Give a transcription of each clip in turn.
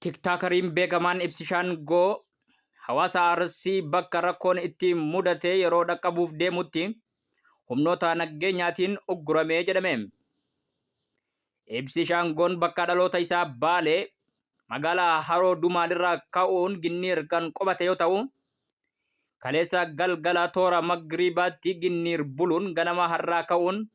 Tiktaakariin beekamaan Ibsishaan Goo hawaasa Arsii bakka rakkoon itti mudate yeroo dhaqqabuuf deemutti humnoota nageenyaatiin ugguramee jedhame. Ibsishaan Goon bakka dhaloota isaa Baalee magaalaa Haroo Dumaalirraa ka'uun Ginniir kan qubate yoo ta'u, kaleessa galgala toora Magribaatti Ginniir buluun ganama har'aa ka'uun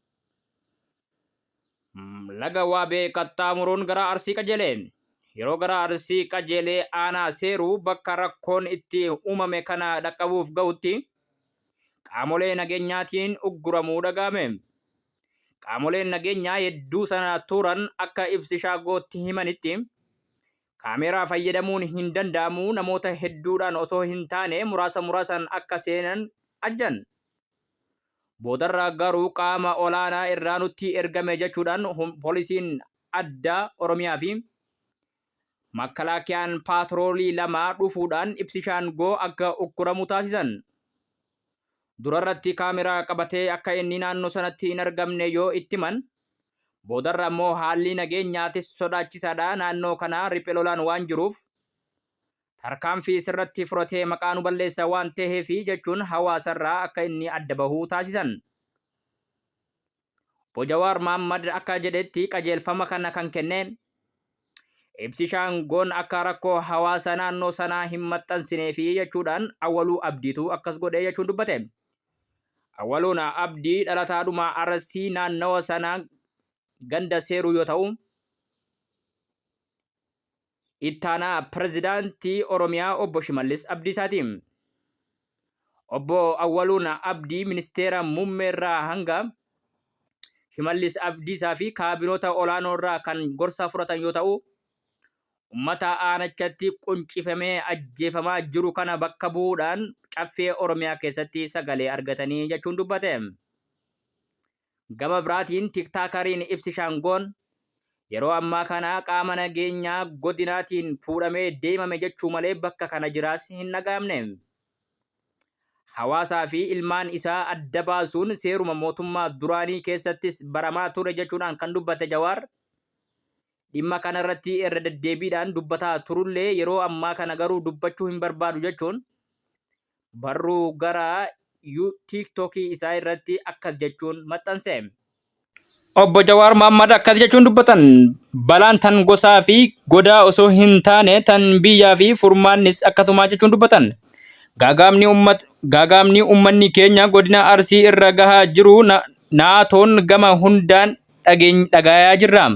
laga Waabee qaxxaamuruun gara Arsii qajeele. Yeroo gara Arsii qajeelee aanaa seeruu bakka rakkoon itti uumame kana dhaqqabuuf ga'utti qaamolee nageenyaatiin ugguramuu dhaga'ame. Qaamoleen nageenyaa hedduu sana turan akka Ibsishaan Gootti himanitti kaameeraa fayyadamuun hin danda'amu, namoota hedduudhaan osoo hin taane muraasaan akka seenan ajjan. Boodarraa garuu qaama olaanaa irraa nutti ergame jechuudhaan poolisiin addaa Oromiyaa fi Makalaakiyaan paatroolii lama dhufuudhaan Ibsishaan Goo akka ugguramu taasisan. Durarratti kaameraa qabatee akka inni naannoo sanatti hin argamne yoo itti himan, boodarra immoo haalli nageenyaatis sodaachisaadha, naannoo kana riphee lolaan waan jiruuf tarkaanfii sirratti fudhatee maqaa nu balleessa waan ta'eef jechuun hawaasarraa akka inni adda bahuu taasisan. Obbo Jawaar Mohammad akka jedhetti qajeelfama kana kan kenne Ibsishaan Goon akka rakkoo hawaasa naannoo sanaa hin maxxansinee fi jechuudhaan Awwaluu Abdiitu akkas godhee jechuun dubbate. Awwaluun Abdii dhalataadhuma Arsii naannawa sanaa ganda seeruu yoo ta'u, ittaanaa pirezidaantii Oromiyaa obbo Shimallis Abdiisaati. Obbo Awwaluun Abdii ministeera muummeerraa hanga Shimallis Abdiisaa fi kaabinoota olaanoorraa kan gorsa fudhatan yoo ta'u, ummata aanachatti quncifamee ajjeefamaa jiru kana bakka bu'uudhaan caffee Oromiyaa keessatti sagalee argatanii jechuun dubbate. Gama biraatiin tiktaakariin Ibsishaan Goon yeroo ammaa kana qaama nageenyaa godinaatiin fuudhamee deemame jechuu malee bakka kana jiraas hin dhaga'amne. Hawaasaa fi ilmaan isaa adda baasuun seeruma mootummaa duraanii keessattis baramaa ture jechuudhaan kan dubbate Jawaar, dhimma kana irratti irra deddeebiidhaan dubbataa turullee yeroo ammaa kana garuu dubbachuu hin barbaadu jechuun barruu gara tiiktookii isaa irratti akkas jechuun maxxanse. Obbo Jawaar Mohammad akkas jechuun dubbatan, balaan tan gosaa fi godaa osoo hin taane tan biyyaa fi furmaannis akkasuma jechuun dubbatan. Gaagaamni uummanni keenya godina Arsii irra gahaa jiru naatoon gama hundaan dhagayaa jirra.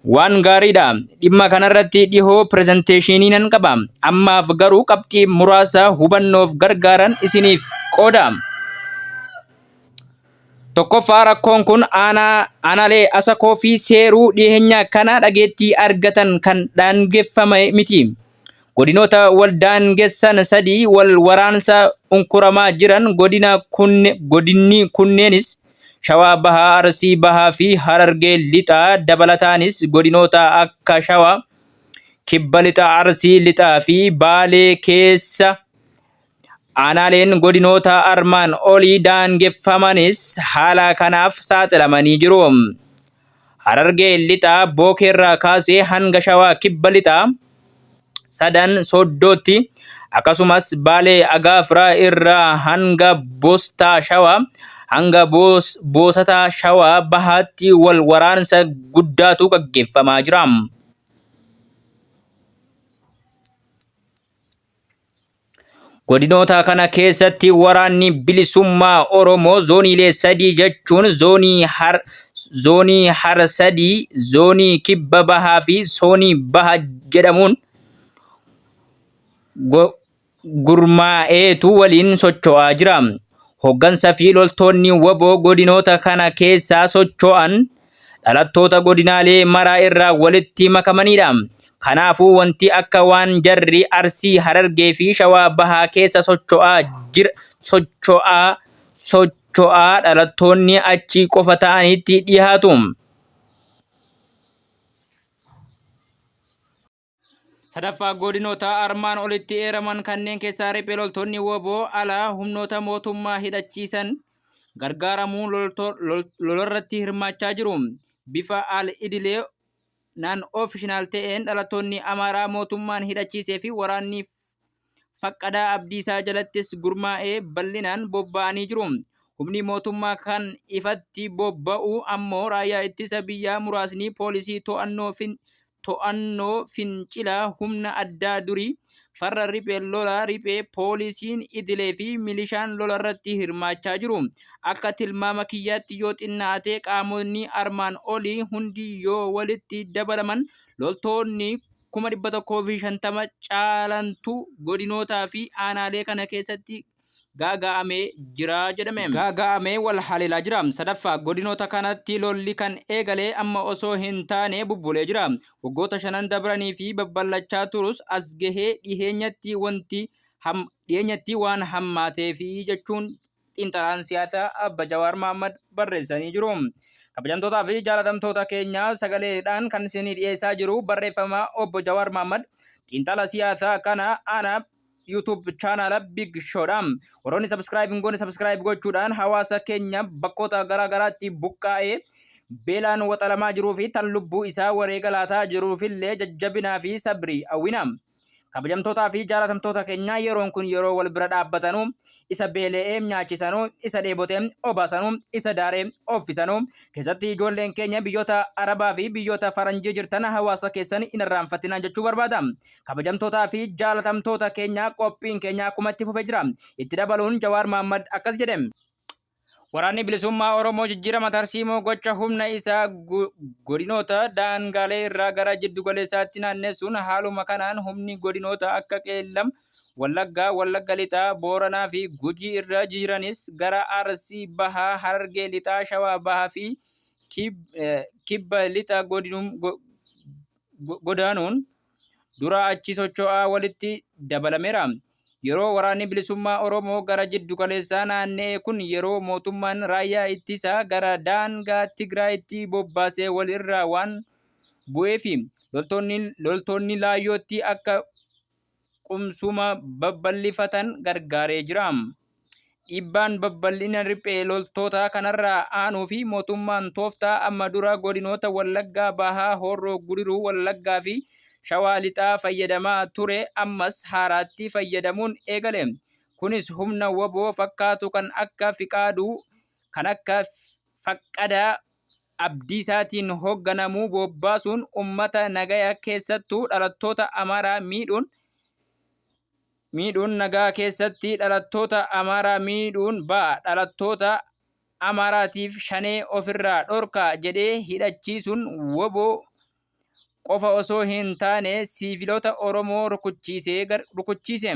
Waan gaariidha. Dhimma kanarratti dhihoo pirezenteeshinii nan qaba. Ammaaf garuu qabxii muraasa hubannoof gargaaran isiniif qooda. Tokkoffaa, rakkoon kun aanaalee Asakoo fi Seeruu dhiyeenya kana dhageettii argatan kan daangeffame miti. Godinoota wal daangessan sadii wal waraansa unkuramaa jiran godinni kunneenis Shawaa Bahaa, Arsii Bahaa fi Harargee Lixaa dabalataanis godinoota akka Shawaa, Kibba Lixaa, Arsii Lixaa fi Baalee keessa aanaaleen godinoota armaan olii daangeffamanis haala kanaaf saaxilamanii jiru. Harargee Lixaa Bookeerraa kaasee hanga Shawaa Kibba Lixaa sadan Sooddootti, akkasumas Baalee Agaafraa irraa hanga Boostaa Shawaa hanga Boosataa Shawaa Bahaatti wal waraansa guddaatu gaggeeffamaa jira. Godinoota kana keessatti waraanni bilisummaa Oromoo zooniilee sadii jechuun zoonii Har-Sadii, zoonii Kibba Bahaa fi zoonii Bahaa jedhamuun gurmaa'eetu waliin socho'aa jira. Hoggansa fi loltoonni waboo godinoota kana keessaa socho'an dhalattoota godinaalee maraa irraa walitti makamanidha. Kanaafuu wanti akka waan jarri Arsii, Harargee fi Shawaa Bahaa keessa socho'aa dhalattoonni achi qofa ta'anitti dhiyaatu. Sadaffaa, godinoota armaan olitti eeraman kanneen keessaa riphee loltoonni waboo alaa humnoota mootummaa hidhachiisan gargaaramuun lolarratti hirmaachaa jiru. Bifa al-idilee naan ofishinaal ta'een dhalattoonni Amaaraa mootummaan hidhachiisee fi waraanni Faqqadaa Abdiisaa jalattis gurmaa'ee bal'inaan bobba'anii jiru. Humni mootummaa kan ifatti bobba'u ammoo raayyaa ittisa biyyaa muraasni poolisii to'annoo fincilaa humna addaa durii farra riphee lolaa riphee poolisiin idilee fi milishaan lola irratti hirmaachaa jiru. Akka tilmaama kiyyaatti yoo xinnaate qaamonni armaan olii hundi yoo walitti dabalaman loltoonni 150 caalantu godinootaa fi aanaalee kana keessatti gaaga'amee jira jedhame. Gaaga'amee wal haleelaa jira. Sadaffaa godinoota kanatti lolli kan eegalee amma osoo hin taane bubbulee jira. Waggoota 5 dabranii fi babbalachaa turus as gahee dhiyeenyatti waan hammaateef jechuun xiinxalaan siyaasaa Abba Jawaar Mohammad barreessanii jiru. Kabajamtootaa fi jaalatamtoota keenya sagaleedhaan kan isinii dhiyeessaa jiru barreeffama Obbo Jawaar Mohammad xiinxala siyaasaa kana ana YouTube channel Big Showdha. Warroonni subscribe hin goone subscribe gochuudhaan hawaasa keenya bakkoota garaagaraatti buqqaa'ee beelaan waxalamaa jiruu fi tan lubbuu isaa wareega laataa jiruufillee jajjabinaa fi sabrii hawwina. Kabajamtootaa fi jaalatamtoota keenya yeroon kun yeroo wal bira dhaabbatanu isa beela'ee nyaachisanu isa dheebotee obaasanu isa daaree offisanu keessatti ijoolleen keenya biyyoota Arabaa fi biyyoota Faranjii jirtan hawaasa keessan hin irraanfatinaa jechuu barbaada. Kabajamtootaa fi jaalatamtoota keenya qophiin keenya akkuma itti fufee jira. Itti dabaluun Jawaar Mohammad akkas jedhe. Waraanni bilisummaa Oromoo jijjiirama tarsiimoo gocha humna isaa godinoota daangaalee irraa gara jiddu galeessaatti naannessuun haaluma kanaan humni godinoota akka Qeellam, Wallaggaa, Wallagga Lixaa, Booranaa fi Gujii irra jiranis gara Arsii Bahaa, Harargee Lixaa, Shawaa Bahaa fi Kibba Lixaa godaanuun dura achi socho'aa walitti dabalameera. Yeroo waraanni bilisummaa Oromoo gara jiddu galeessaa naanna'e kun yeroo mootummaan raayyaa ittisaa gara daangaa Tigraayitti bobbaasee wal irraa waan bu'eefi loltoonni laayyootti akka qubsuma babal'ifatan gargaaree jira. Dhiibbaan babal'ina riphee loltoota kanarraa aanuu fi mootummaan tooftaa amma dura godinoota Wallaggaa Bahaa, Horroo Guduruu, Wallaggaa fi Shawaa Lixaa fayyadamaa ture ammas haaraatti fayyadamuun eegale. Kunis humna waboo fakkaatu kan akka Fiqaaduu kan akka Faqqadaa Abdiisaatiin hoogganamu bobbaasuun uummata nagaya keessattuu dhalattoota Amaaraa miidhuun nagaa keessatti dhalattoota Amaaraa miidhuun ba'a. Dhalattoota Amaaraatiif shanee ofirraa dhorka jedhee hidhachiisuun waboo qofa osoo hin taane siiviloota Oromoo rukuchiise.